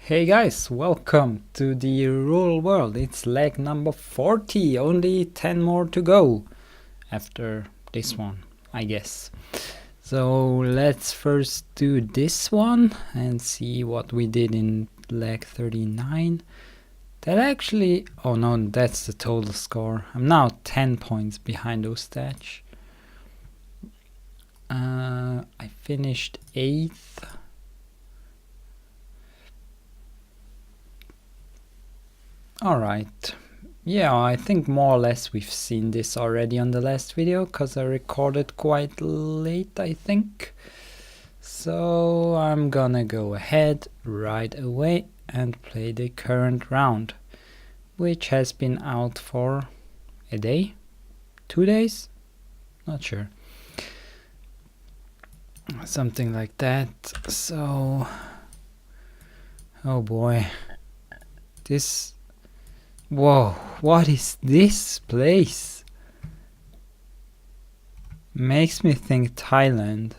Hey guys, welcome to the rural world. It's leg number 40, only 10 more to go after this one, I guess. So let's first do this one and see what we did in leg 39. That actually, oh no, that's the total score. I'm now 10 points behind Ustach. I finished 8th. Alright, yeah, I think more or less we've seen this already on the last video, because I recorded quite late, I think. So I'm gonna go ahead right away and play the current round, which has been out for a day? 2 days? Not sure. Something like that. So, oh boy. Whoa, what is this place? Makes me think Thailand.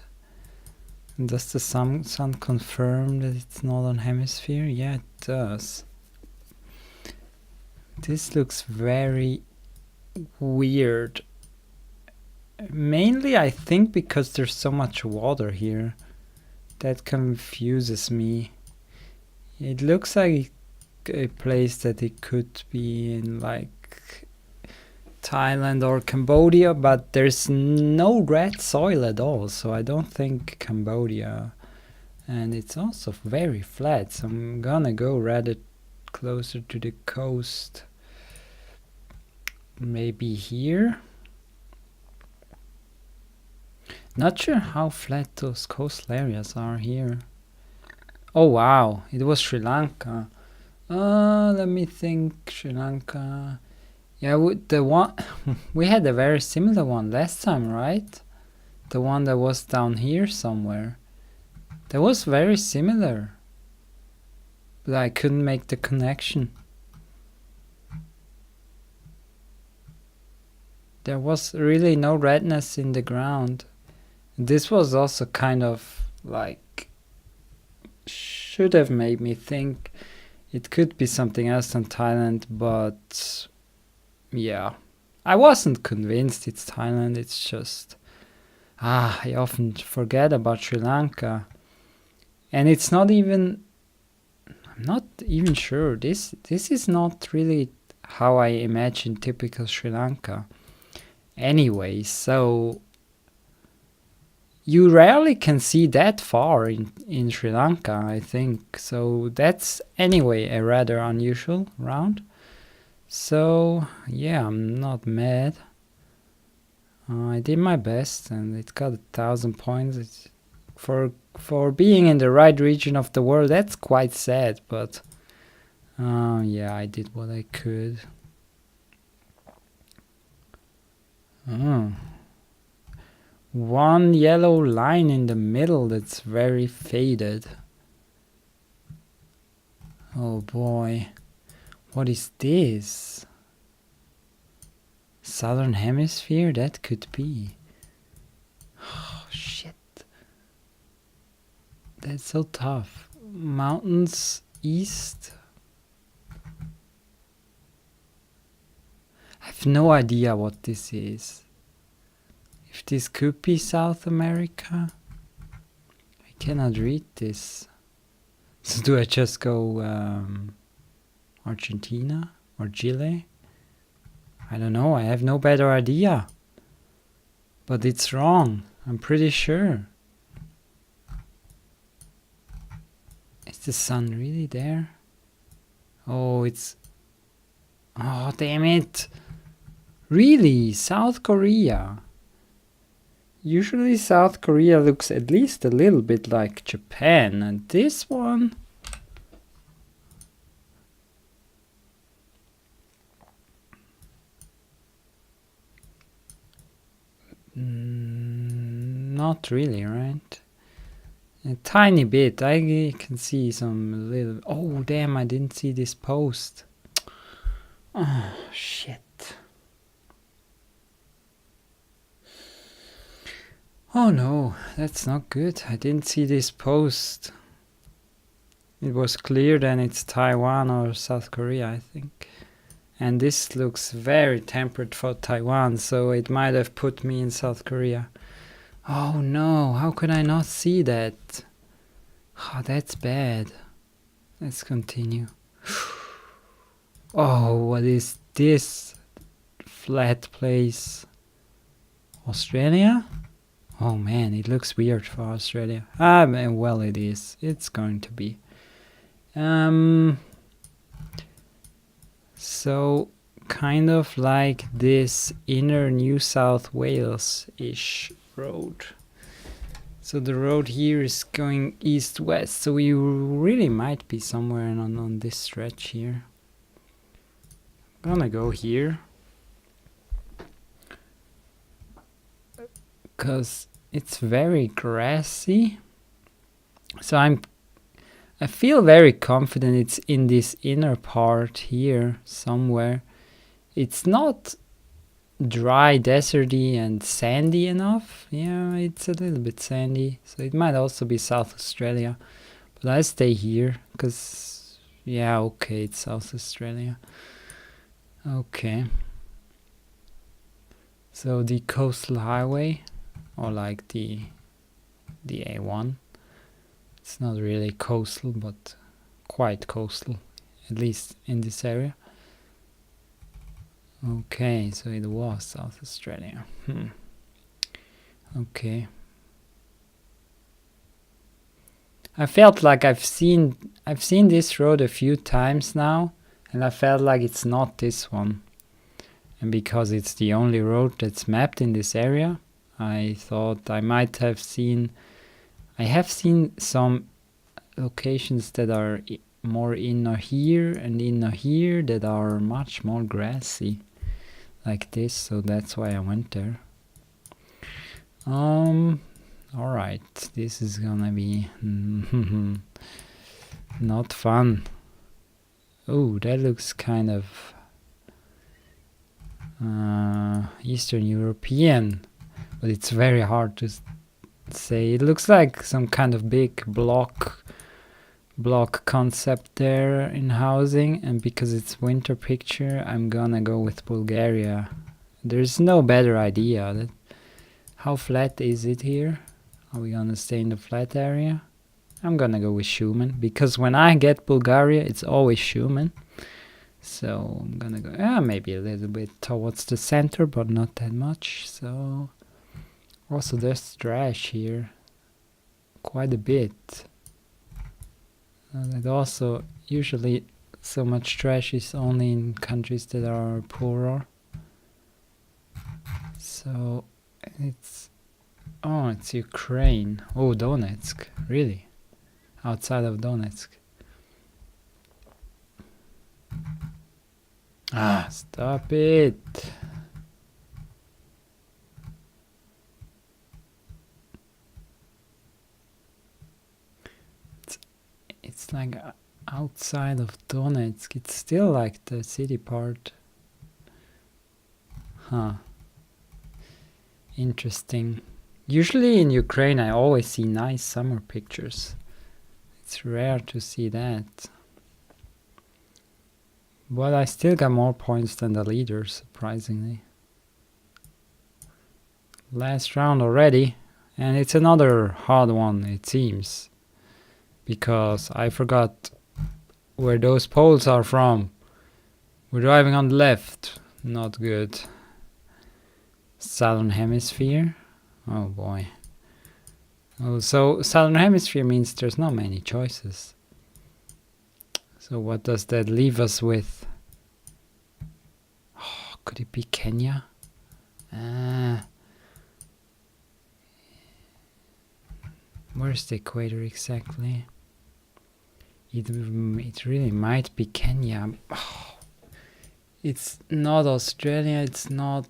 Does the sun confirm that it's Northern Hemisphere? Yeah, it does. This looks very weird. Mainly, I think, because there's so much water here. That confuses me. It looks like a place that it could be in, like Thailand or Cambodia, but there's no red soil at all, so I don't think Cambodia. And it's also very flat, so I'm gonna go rather closer to the coast. Maybe here? Not sure how flat those coastal areas are here. Oh wow, it was Sri Lanka. Let me think. Sri Lanka. Yeah, the one we had a very similar one last time, right? The one that was down here somewhere. That was very similar, but I couldn't make the connection. There was really no redness in the ground. This was also kind of like should have made me think it could be something else than Thailand, but yeah, I wasn't convinced it's Thailand. It's just I often forget about Sri Lanka, and it's not even. I'm not even sure. This is not really how I imagine typical Sri Lanka. Anyway, so you rarely can see that far in Sri Lanka, I think. So that's anyway a rather unusual round. So yeah, I'm not mad. I did my best and it got 1,000 points. It's, for being in the right region of the world, that's quite sad, but yeah, I did what I could. One yellow line in the middle that's very faded. Oh boy, what is this? Southern Hemisphere? That could be. Oh shit. That's so tough. Mountains east? I have no idea what this is. If this could be South America? I cannot read this. So do I just go Argentina or Chile? I don't know, I have no better idea. But it's wrong, I'm pretty sure. Is the sun really there? Oh, it's... Oh, damn it! Really? South Korea? Usually South Korea looks at least a little bit like Japan, and this one... Not really, right? A tiny bit. I can see some little... Oh, damn, I didn't see this post. Oh, shit. Oh no, that's not good. I didn't see this post. it was clear, then it's Taiwan or South Korea, I think. And this looks very temperate for Taiwan, so it might have put me in South Korea. Oh no, how could I not see that? Oh, that's bad. Let's continue. Oh, what is this flat place? Australia? Oh man, it looks weird for Australia. Ah, well, it is. It's going to be. So, kind of like this inner New South Wales-ish road. So the road here is going east-west, so we really might be somewhere on this stretch here. I'm gonna go here. Because it's very grassy. So I feel very confident it's in this inner part here somewhere. It's not dry, deserty and sandy enough. Yeah, it's a little bit sandy, so it might also be South Australia, but I stay here because yeah, okay, it's South Australia. Okay, so the coastal highway, or like the A1, it's not really coastal but quite coastal, at least in this area. Okay, so it was South Australia. Okay. I felt like I've seen this road a few times now, and I felt like it's not this one. And because it's the only road that's mapped in this area, I thought I might have seen. I have seen some locations that are more inner here and inner here that are much more grassy. Like this, so that's why I went there. Alright, this is gonna be not fun. Oh, that looks kind of Eastern European, but it's very hard to say. It looks like some kind of big block concept there in housing, and because it's winter picture, I'm gonna go with Bulgaria. There's no better idea. How flat is it here? Are we gonna stay in the flat area? I'm gonna go with Schumann, because when I get Bulgaria, it's always Schumann. So I'm gonna go, maybe a little bit towards the center, but not that much. So also there's trash here, quite a bit. And also, usually so much trash is only in countries that are poorer. So it's Ukraine. Oh, Donetsk, really? Outside of Donetsk. Ah, stop it. It's like outside of Donetsk. It's still like the city part. Huh. Interesting. Usually in Ukraine I always see nice summer pictures. It's rare to see that. But I still got more points than the leader, surprisingly. Last round already. And it's another hard one, it seems. Because I forgot where those poles are from. We're driving on the left. Not good. Southern Hemisphere. Oh boy. Oh, so Southern Hemisphere means there's not many choices. So what does that leave us with? Oh, could it be Kenya? Where's the equator exactly? It really might be Kenya. Oh, it's not Australia, it's not...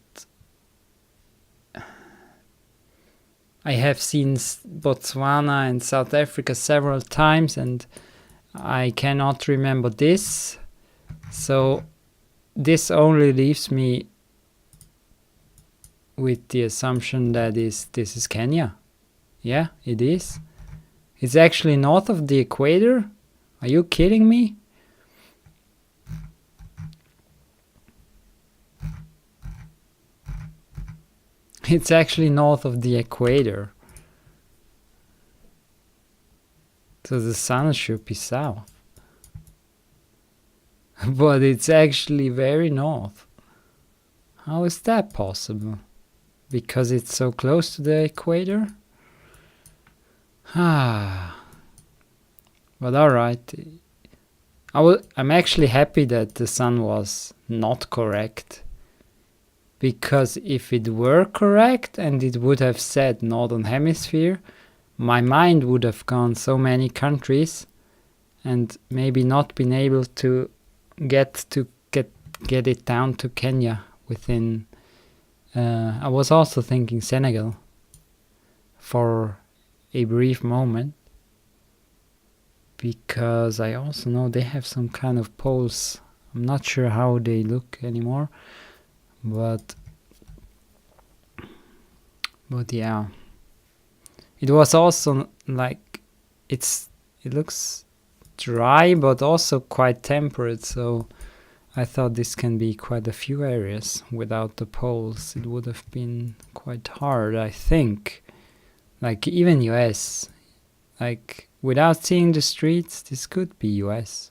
I have seen Botswana and South Africa several times and I cannot remember this. So this only leaves me with the assumption that this is Kenya. Yeah, it is. It's actually north of the equator. Are you kidding me? It's actually north of the equator. So the sun should be south. But it's actually very north. How is that possible? Because it's so close to the equator? Ah. But alright. I'm actually happy that the sun was not correct. Because if it were correct and it would have said Northern Hemisphere, my mind would have gone so many countries and maybe not been able to get it down to Kenya within. I was also thinking Senegal for a brief moment, because I also know they have some kind of poles. I'm not sure how they look anymore, but yeah, it was also like it looks dry but also quite temperate, so I thought this can be quite a few areas. Without the poles it would have been quite hard, I think. Like even US, like without seeing the streets, this could be US.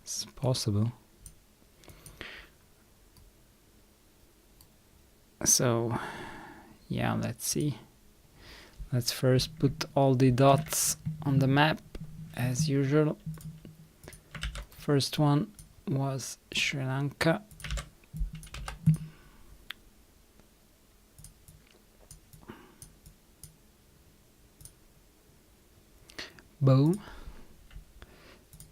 It's possible. So yeah, let's see. Let's first put all the dots on the map as usual. First one was Sri Lanka. Boom.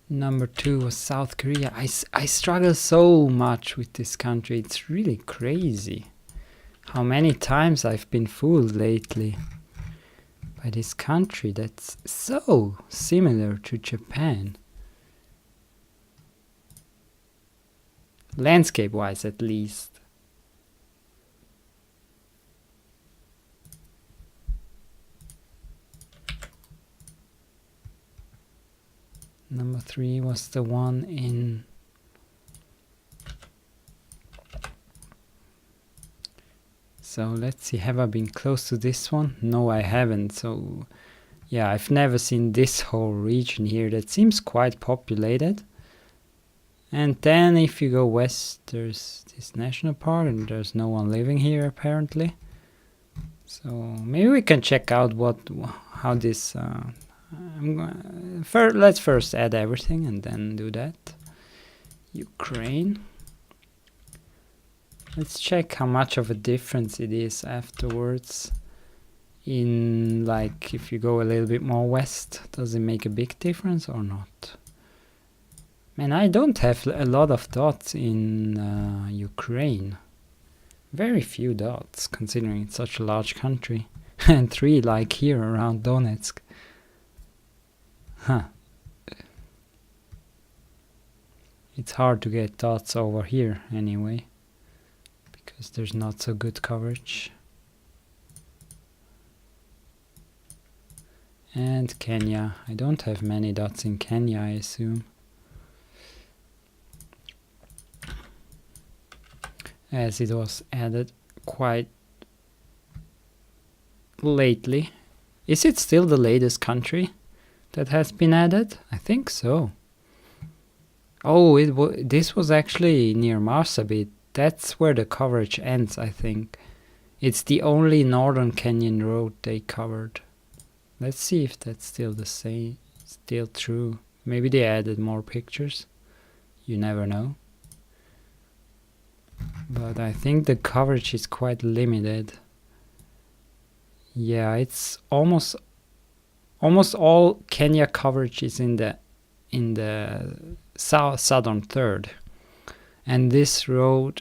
Number 2 was South Korea. I struggle so much with this country. It's really crazy how many times I've been fooled lately by this country that's so similar to Japan. Landscape-wise, at least. Number 3 was the one in... So let's see, have I been close to this one? No, I haven't. So yeah, I've never seen this whole region here. That seems quite populated. And then if you go west, there's this national park and there's no one living here apparently. So maybe we can check out how this... let's first add everything and then do that. Ukraine. Let's check how much of a difference it is afterwards. In like, if you go a little bit more west, does it make a big difference or not? Man, I don't have a lot of dots in Ukraine. Very few dots, considering it's such a large country. And 3 like here around Donetsk. Huh. It's hard to get dots over here anyway, because there's not so good coverage. And Kenya. I don't have many dots in Kenya, I assume. As it was added quite lately. Is it still the latest country that has been added? I think so. Oh, this was actually near Marsabit. That's where the coverage ends, I think. It's the only northern Kenyan road they covered. Let's see if that's still the same, still true. Maybe they added more pictures. You never know. But I think the coverage is quite limited. Yeah, it's almost all Kenya coverage is in the southern third. And this road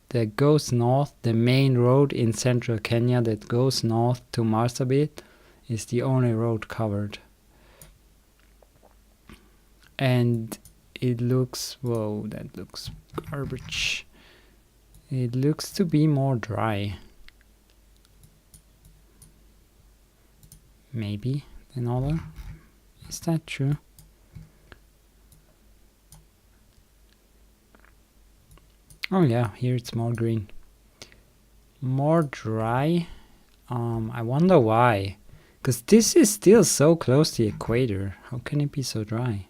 that goes north, the main road in central Kenya that goes north to Marsabit, is the only road covered. And it looks, whoa, that looks garbage. It looks to be more dry. Maybe than other. Is that true? Oh yeah, here it's more green. More dry. I wonder why. Because this is still so close to the equator. How can it be so dry?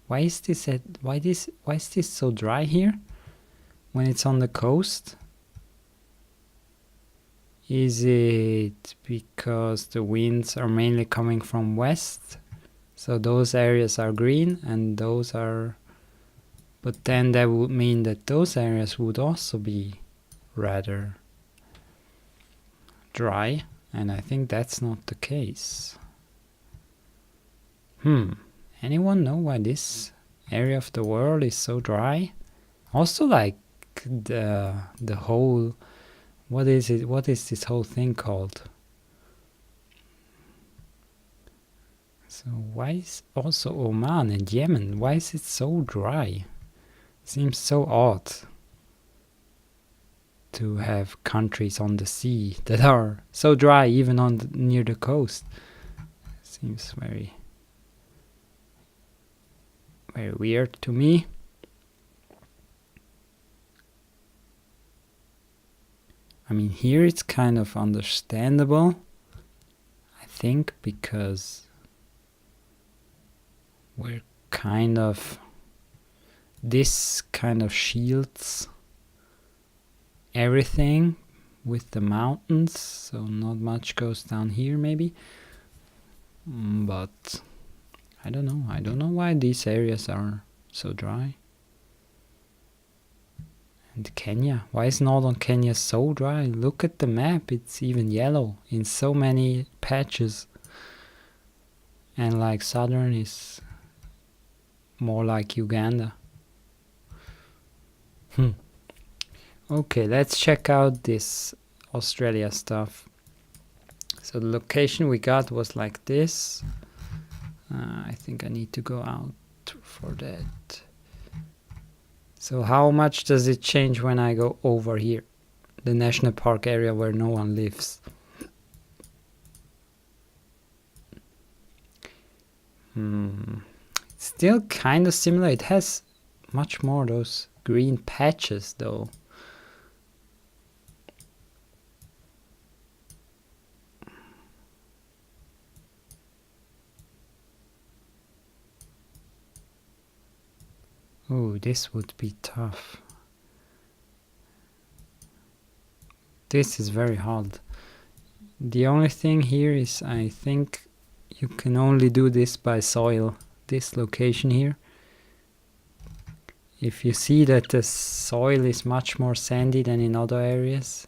Why is this so dry here when it's on the coast? Is it because the winds are mainly coming from west? So those areas are green and those are... But then that would mean that those areas would also be rather dry, and I think that's not the case. Anyone know why this area of the world is so dry? Also, like the whole... What is it? What is this whole thing called? So why is also Oman and Yemen? Why is it so dry? Seems so odd to have countries on the sea that are so dry, even on near the coast. Seems very, very weird to me. I mean, here it's kind of understandable, I think, because we're kind of... This kind of shields everything with the mountains, so not much goes down here maybe. But I don't know. I don't know why these areas are so dry. And Kenya, why is northern Kenya so dry? Look at the map, it's even yellow in so many patches. And like southern is more like Uganda. Okay, let's check out this Australia stuff. So the location we got was like this. I think I need to go out for that. So how much does it change when I go over here? The national park area where no one lives. It's still kind of similar. It has much more those green patches though. Oh, this would be tough. This is very hard. The only thing here is I think you can only do this by soil. This location here. If you see that the soil is much more sandy than in other areas.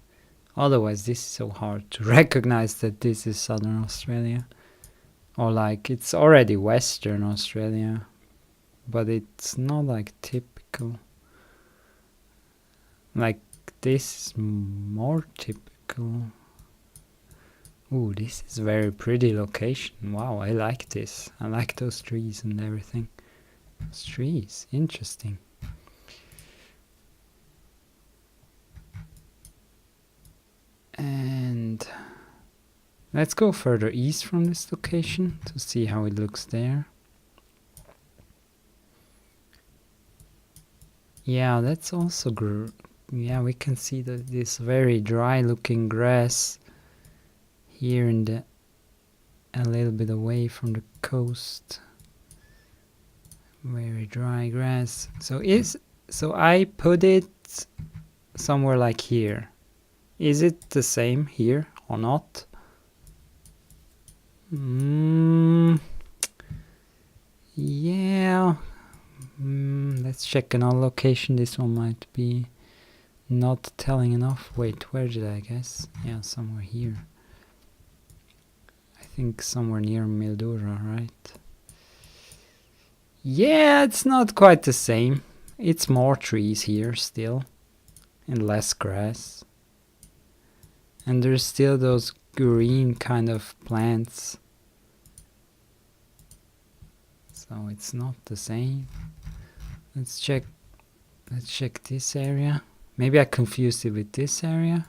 Otherwise this is so hard to recognize that this is Southern Australia. Or like it's already Western Australia. But it's not like typical. Like this is more typical. Ooh, this is very pretty location. Wow, I like this. I like those trees and everything. Those trees, interesting. And let's go further east from this location to see how it looks there. Yeah, that's also yeah, we can see that this very dry looking grass here in the a little bit away from the coast. Very dry grass. So I put it somewhere like here. Is it the same here or not? Yeah. Let's check another location. This one might be not telling enough. Wait, where did I guess? Yeah, somewhere here. I think somewhere near Mildura, right? Yeah, it's not quite the same. It's more trees here still. And less grass. And there's still those green kind of plants. So it's not the same. Let's check this area. Maybe I confused it with this area.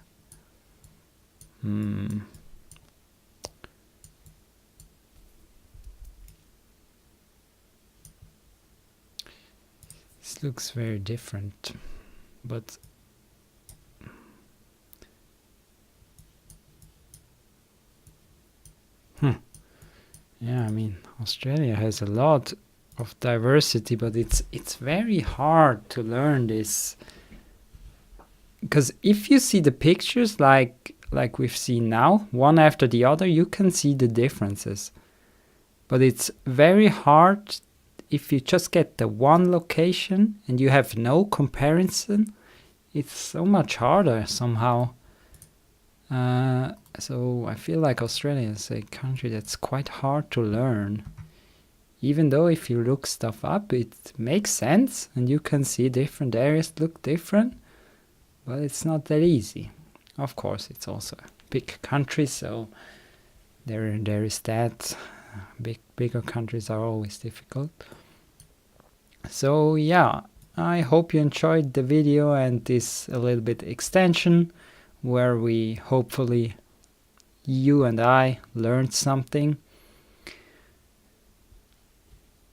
This looks very different. But Yeah, I mean, Australia has a lot of diversity, but it's very hard to learn this, because if you see the pictures like we've seen now, one after the other, you can see the differences. But it's very hard if you just get the one location and you have no comparison. It's so much harder somehow. So I feel like Australia is a country that's quite hard to learn. Even though if you look stuff up, it makes sense and you can see different areas look different, but it's not that easy. Of course, it's also a big country, so there is that. Bigger countries are always difficult. So yeah, I hope you enjoyed the video and this a little bit extension where we hopefully, you and I, learned something.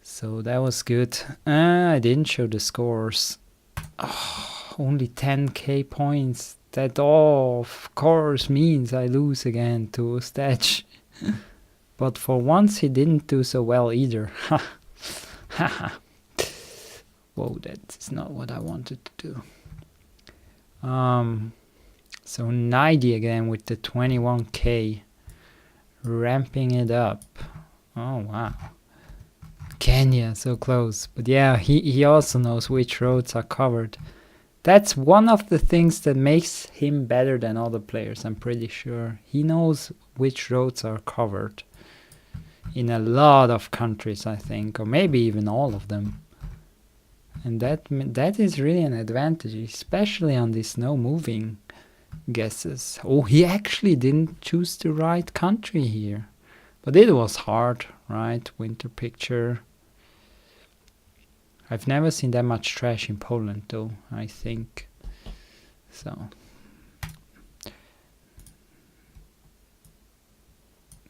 So that was good. I didn't show the scores. Oh, only 10k points. That of course means I lose again to Stetch. But for once he didn't do so well either. Haha. Whoa, that is not what I wanted to do. So 90 again with the 21k. Ramping it up. Oh wow. Kenya, so close. But yeah, he also knows which roads are covered. That's one of the things that makes him better than other players, I'm pretty sure. He knows which roads are covered. In a lot of countries, I think, or maybe even all of them. And that is really an advantage, especially on these no moving guesses. Oh, he actually didn't choose the right country here. But it was hard, right? Winter picture. I've never seen that much trash in Poland, though, I think. So.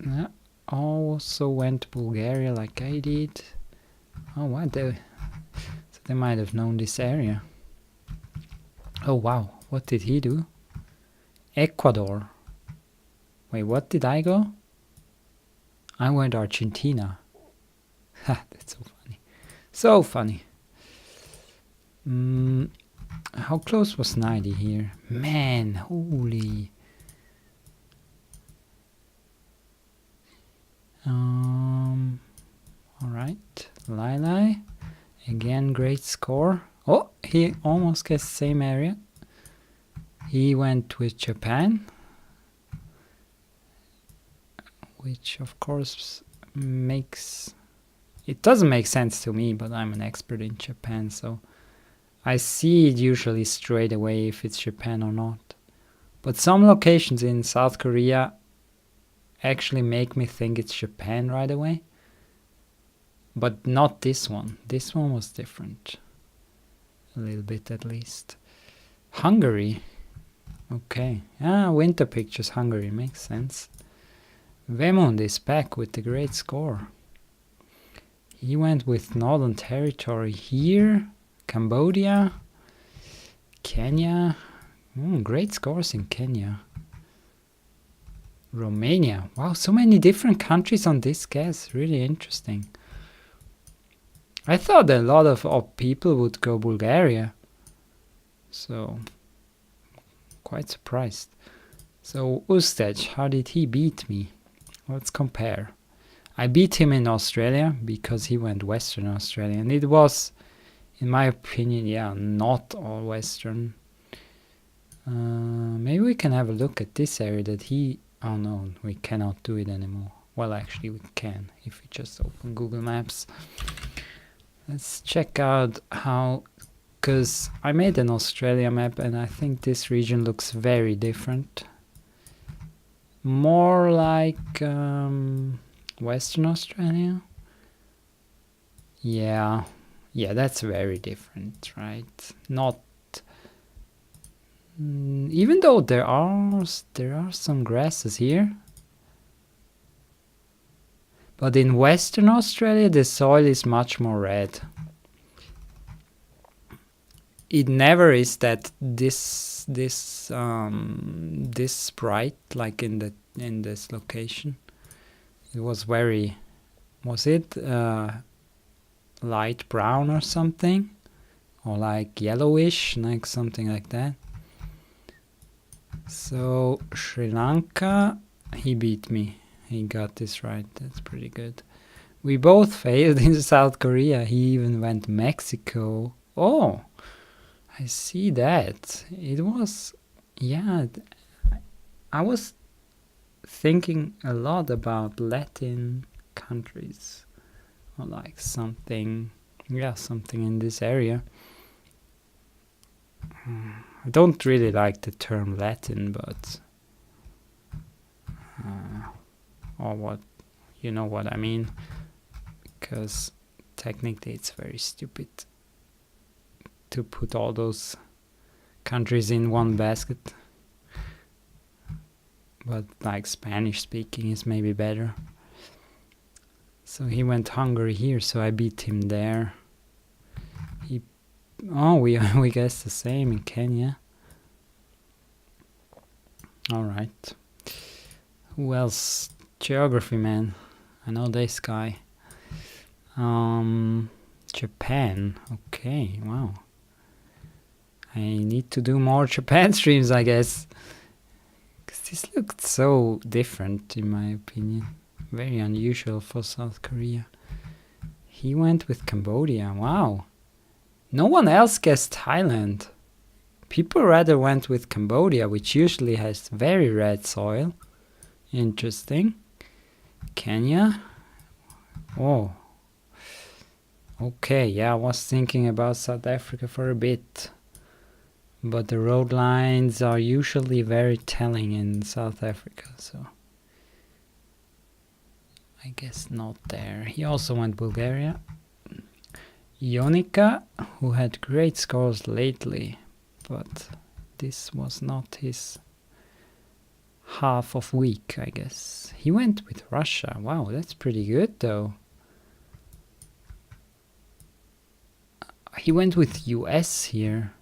Yeah. Also went to Bulgaria like I did. Oh, what? So they might have known this area. Oh, wow. What did he do? Ecuador. Wait, what did I go? I went Argentina. Ha, that's so funny. So funny. How close was 90 here? Man, holy. Alright, Lai. Again, great score. Oh, he almost gets the same area. He went with Japan, which of course makes... It doesn't make sense to me, but I'm an expert in Japan, so I see it usually straight away if it's Japan or not. But some locations in South Korea actually make me think it's Japan right away. But not this one. This one was different. A little bit at least. Hungary. Okay. Winter pictures, Hungary. Makes sense. Vemund is back with the great score. He went with Northern Territory here. Cambodia. Kenya. Great scores in Kenya. Romania. Wow, so many different countries on this guess. Really interesting. I thought a lot of people would go Bulgaria. So, quite surprised. So, Ustaj, how did he beat me? Let's compare. I beat him in Australia because he went Western Australia. And it was, in my opinion, not all Western. Maybe we can have a look at this area that he... Oh no, we cannot do it anymore. Well, actually we can if we just open Google Maps. Let's check out how... Because I made an Australia map and I think this region looks very different. More like Western Australia. Yeah, that's very different, right? Not... even though there are some grasses here. But in Western Australia the soil is much more red. It never is that this bright like in this location. It was very was it light brown or something? Or like yellowish, like something like that. So Sri Lanka, he beat me. He got this right. That's pretty good. We both failed in South Korea. He even went Mexico. Oh, I see that. It was, yeah, I was thinking a lot about Latin countries. Or like something, yeah, something in this area. I don't really like the term Latin, but or what, you know what I mean, because technically it's very stupid to put all those countries in one basket, but like Spanish speaking is maybe better. So he went Hungary here, so I beat him there. We guessed the same in Kenya. All right. Who else? Geography, man. I know this guy. Japan. Okay, wow. I need to do more Japan streams, I guess. Because this looked so different, in my opinion. Very unusual for South Korea. He went with Cambodia. Wow. No one else guessed Thailand. People rather went with Cambodia, which usually has very red soil. Interesting. Kenya. Oh. Okay, yeah, I was thinking about South Africa for a bit. But the road lines are usually very telling in South Africa, so I guess not there. He also went Bulgaria. Ionica, who had great scores lately, but this was not his half of week, I guess. He went with Russia. Wow, that's pretty good though. He went with US here.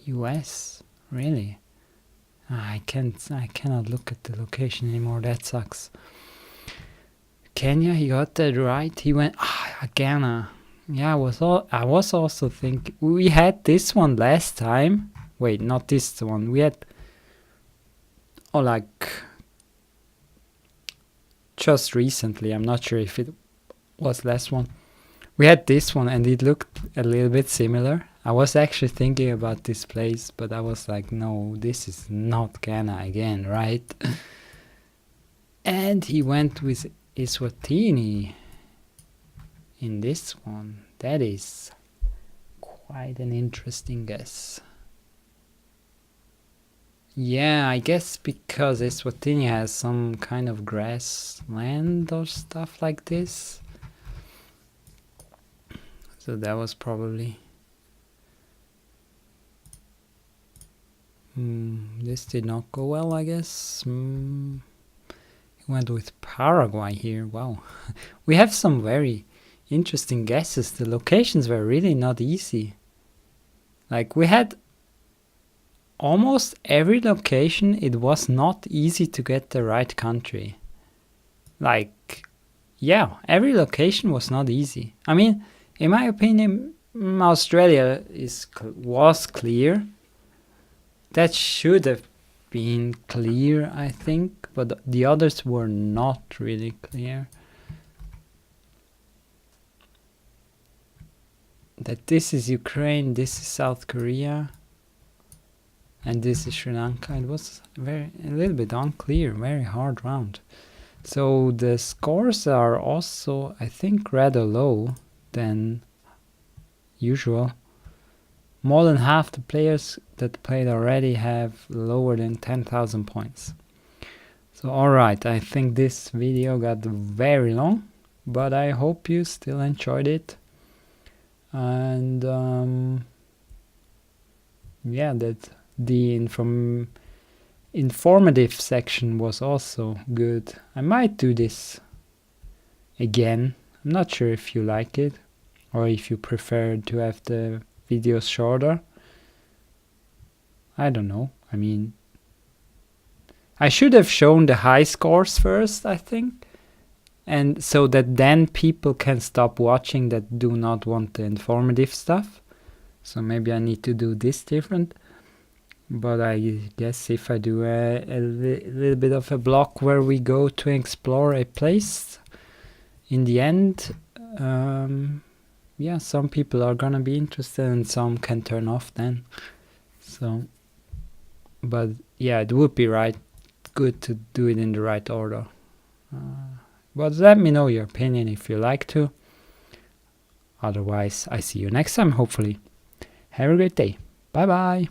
US? Really? I cannot look at the location anymore. That sucks. Kenya, he got that right. He went Ghana. Yeah, I was also thinking we had this one last time. Wait, not this one. We had like just recently. I'm not sure if it was last one. We had this one and it looked a little bit similar. I was actually thinking about this place, but I was like, no, this is not Ghana again, right? And he went with Eswatini in this one. That is quite an interesting guess. Yeah, I guess because Eswatini has some kind of grassland or stuff like this. So that was probably... this did not go well, I guess. He went with Paraguay here. Wow. We have some very interesting guesses. The locations were really not easy. Like, we had almost every location. It was not easy to get the right country. Like, yeah, every location was not easy. I mean, in my opinion, Australia was clear. That should have been clear, I think, but the others were not really clear. That this is Ukraine, this is South Korea, and this is Sri Lanka. It was a little bit unclear, very hard round. So the scores are also, I think, rather low than usual. More than half the players that played already have lower than 10,000 points. So alright, I think this video got very long, but I hope you still enjoyed it. And yeah, that the informative section was also good. I might do this again. I'm not sure if you like it or if you prefer to have the videos shorter. I don't know. I mean, I should have shown the high scores first, I think, and so that then people can stop watching that do not want the informative stuff. So maybe I need to do this different. But I guess if I do a little bit of a block where we go to explore a place, in the end, yeah, some people are gonna be interested and some can turn off then. So, but yeah, it would be good to do it in the right order. But let me know your opinion if you like to. Otherwise, I see you next time, hopefully. Have a great day. Bye bye.